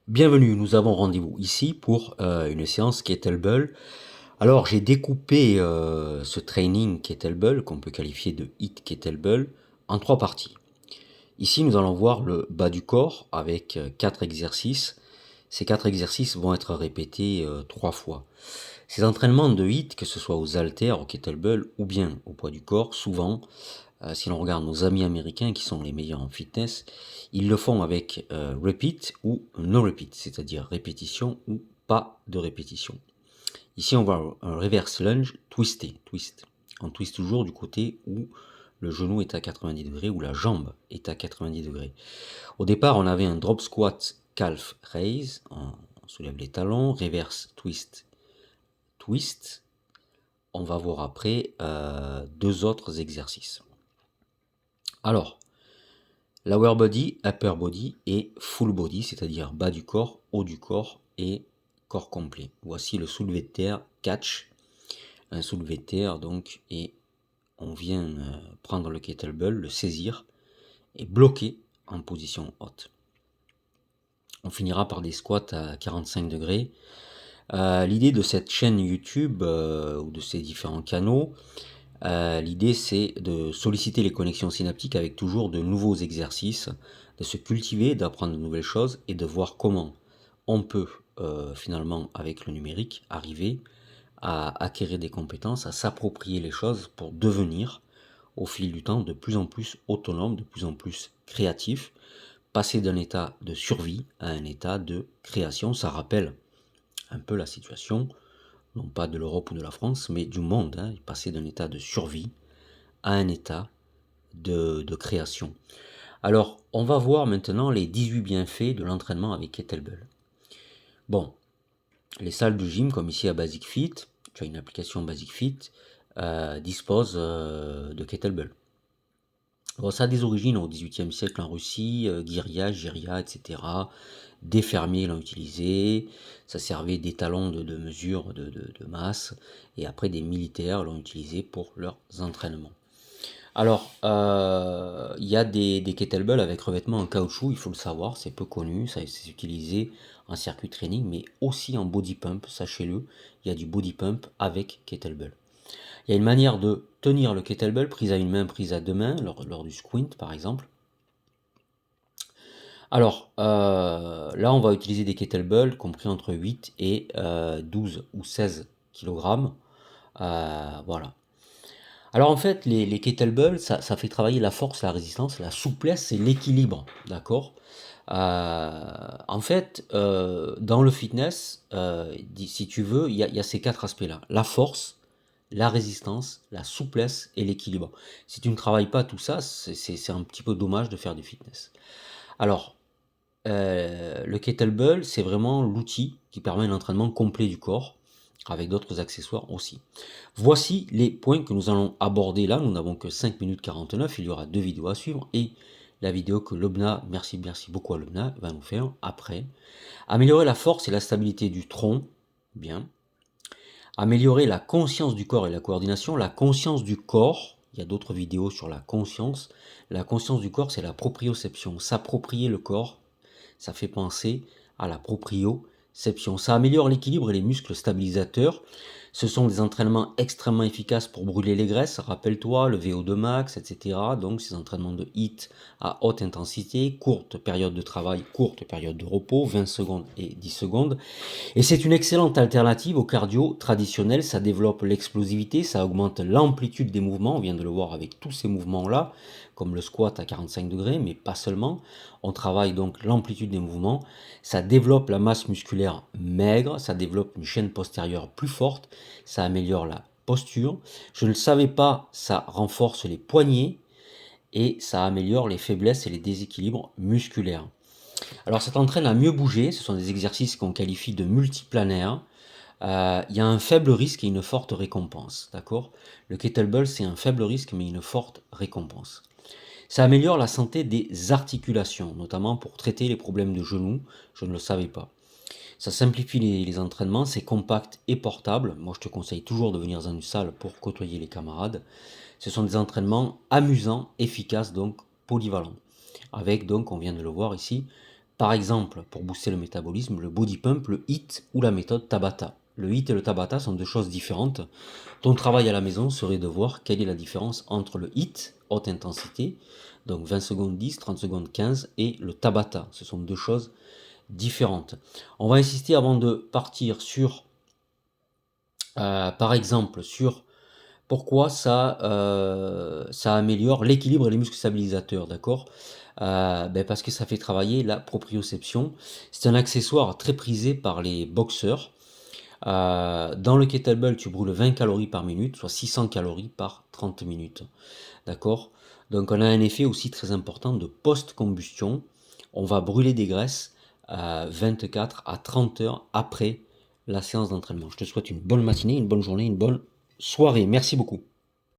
Bienvenue, nous avons rendez-vous ici pour une séance kettlebell. Alors j'ai découpé ce training kettlebell qu'on peut qualifier de HIIT kettlebell en trois parties. Ici nous allons voir le bas du corps avec quatre exercices. Ces quatre exercices vont être répétés trois fois. Ces entraînements de HIIT, que ce soit aux haltères, au kettlebell ou bien au poids du corps, souvent si l'on regarde nos amis américains qui sont les meilleurs en fitness, ils le font avec repeat ou no repeat, c'est-à-dire répétition ou pas de répétition. Ici, on va un reverse lunge twisté, twist. On twist toujours du côté où le genou est à 90 degrés, où la jambe est à 90 degrés. Au départ, on avait un drop squat calf raise, on soulève les talons, reverse twist, twist. On va voir après deux autres exercices. Alors, lower body, upper body et full body, c'est-à-dire bas du corps, haut du corps et corps complet. Voici le soulevé de terre catch, un soulevé de terre donc, et on vient prendre le kettlebell, le saisir et bloquer en position haute. On finira par des squats à 45 degrés. L'idée de cette chaîne YouTube ou de ces différents canaux, l'idée c'est de solliciter les connexions synaptiques avec toujours de nouveaux exercices, de se cultiver, d'apprendre de nouvelles choses et de voir comment on peut finalement avec le numérique arriver à acquérir des compétences, à s'approprier les choses pour devenir au fil du temps de plus en plus autonome, de plus en plus créatif, passer d'un état de survie à un état de création. Ça rappelle un peu la situation non pas de l'Europe ou de la France, mais du monde, hein, passer d'un état de survie à un état de création. Alors, on va voir maintenant les 18 bienfaits de l'entraînement avec kettlebell. Bon, les salles de gym, comme ici à Basic Fit, tu as une application Basic Fit, disposent de kettlebell. Bon, ça a des origines au XVIIIe siècle en Russie, Giria, etc. Des fermiers l'ont utilisé, ça servait d'étalon de mesure de masse, et après des militaires l'ont utilisé pour leurs entraînements. Alors, il y a des kettlebells avec revêtement en caoutchouc, il faut le savoir, c'est peu connu, ça c'est utilisé en circuit training, mais aussi en body pump, sachez-le, il y a du body pump avec kettlebell. Il y a une manière de tenir le kettlebell, prise à une main, prise à deux mains, lors du squint par exemple. Alors, là, on va utiliser des kettlebells compris entre 8 et 12 ou 16 kg. Voilà. Alors, en fait, les kettlebells, ça fait travailler la force, la résistance, la souplesse et l'équilibre. D'accord. En fait, dans le fitness, si tu veux, il y a ces quatre aspects-là. La force, la résistance, la souplesse et l'équilibre. Si tu ne travailles pas tout ça, c'est un petit peu dommage de faire du fitness. Alors, le kettlebell, c'est vraiment l'outil qui permet un entraînement complet du corps, avec d'autres accessoires aussi. Voici les points que nous allons aborder là. Nous n'avons que 5 minutes 49. Il y aura deux vidéos à suivre et la vidéo que Lobna, merci beaucoup à Lobna, va nous faire après. Améliorer la force et la stabilité du tronc, bien. Améliorer la conscience du corps et la coordination. La conscience du corps, il y a d'autres vidéos sur la conscience. La conscience du corps, c'est la proprioception, s'approprier le corps. Ça fait penser à la proprioception. Ça améliore l'équilibre et les muscles stabilisateurs. Ce sont des entraînements extrêmement efficaces pour brûler les graisses. Rappelle-toi, le VO2 max, etc. Donc, ces entraînements de HIIT à haute intensité, courte période de travail, courte période de repos, 20 secondes et 10 secondes. Et c'est une excellente alternative au cardio traditionnel. Ça développe l'explosivité, ça augmente l'amplitude des mouvements. On vient de le voir avec tous ces mouvements-là, comme le squat à 45 degrés, mais pas seulement. On travaille donc l'amplitude des mouvements. Ça développe la masse musculaire maigre, ça développe une chaîne postérieure plus forte, ça améliore la posture. Je ne le savais pas, ça renforce les poignets et ça améliore les faiblesses et les déséquilibres musculaires. Alors ça t'entraîne à mieux bouger, ce sont des exercices qu'on qualifie de multiplanaires. Il y a un faible risque et une forte récompense, d'accord. Le kettlebell, c'est un faible risque mais une forte récompense. Ça améliore la santé des articulations, notamment pour traiter les problèmes de genoux, je ne le savais pas. Ça simplifie les entraînements, c'est compact et portable. Moi, je te conseille toujours de venir dans une salle pour côtoyer les camarades. Ce sont des entraînements amusants, efficaces, donc polyvalents. Avec, donc, on vient de le voir ici, Par exemple, pour booster le métabolisme, le body pump, le HIIT ou la méthode Tabata. Le HIIT et le Tabata sont deux choses différentes. Ton travail à la maison serait de voir quelle est la différence entre le HIIT, haute intensité, donc 20 secondes 10, 30 secondes 15, et le Tabata. Ce sont deux choses différentes. On va insister avant de partir sur, par exemple, sur pourquoi ça améliore l'équilibre et les muscles stabilisateurs, d'accord? Parce que ça fait travailler la proprioception. C'est un accessoire très prisé par les boxeurs. Dans le kettlebell, tu brûles 20 calories par minute, soit 600 calories par 30 minutes. D'accord? Donc on a un effet aussi très important de post-combustion. On va brûler des graisses 24 à 30 heures après la séance d'entraînement. Je te souhaite une bonne matinée, une bonne journée, une bonne soirée. Merci beaucoup.